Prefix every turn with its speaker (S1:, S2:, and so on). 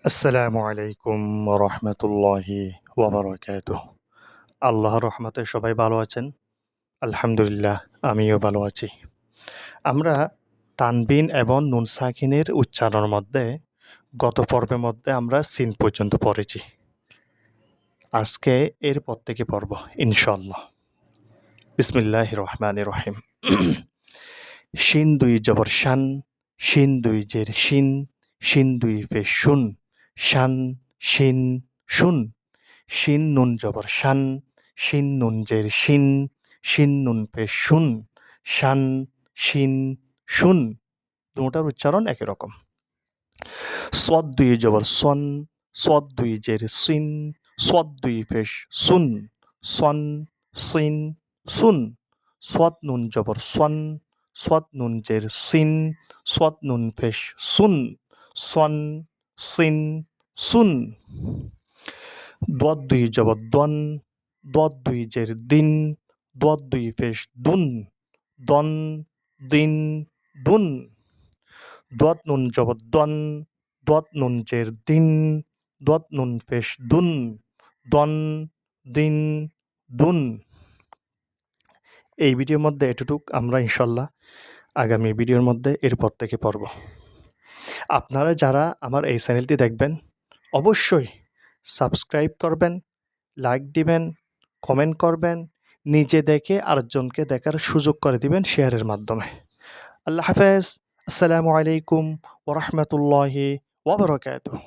S1: আসসালামু আলাইকুম রহমতুল্লাহি ওয়াবারাকাতুহ। আল্লাহর রহমতে সবাই ভালো আছেন? আলহামদুলিল্লাহ, আমিও ভালো আছি। আমরা তানবিন এবং নুন সাকিনের উচ্চারণের মধ্যে গত পর্বের মধ্যে আমরা সিন পর্যন্ত পড়েছি। আজকে এর পর থেকে পড়ব ইনশাআল্লাহ। বিসমিল্লাহির রহমানির রহিম। শিন দুই জবর শান, শিন দুই জের শিন, শিন দুই পেশ শুন, শান শিন শুন। শিন নুন জবর শান, শিন নুন জের শিন, শিন নুন পেশ শুন, শান শিন শুন। দুটার উচ্চারণ একই রকম। সদ দুই জবর সন, সদ দুই জের সিন, সদ দুই পেশ সুন, সন সিন সুন। সদ নুন জবর সন, সদ নুন জের সিন, সদ নুন পেশ সুন, সন সিন সুন। দোয়াত দুই জবর দন, দোয়াত দুই জের দিন, দোয়াত দুই পেশ দুন, দন দিন দুন। দোয়াত নুন জবর দন, দোয়াত নুন জের দিন, দোয়াত নুন পেশ দুন, দন দিন দুন। এই ভিডিওর মধ্যে এতটুক আমরা ইনশাল্লাহ আগামী ভিডিওর মধ্যে এরপর থেকে পড়ব। আপনারা যারা আমার এই চ্যানেলটি দেখবেন অবশ্যই সাবস্ক্রাইব করবেন, লাইক দিবেন, কমেন্ট করবেন, নিজে দেখে আরেকজনকে দেখার সুযোগ করে দিবেন শেয়ারের মাধ্যমে। আল্লাহ হাফেজ। আসসালামু আলাইকুম ওয়া রাহমাতুল্লাহি ওয়া বারাকাতুহু।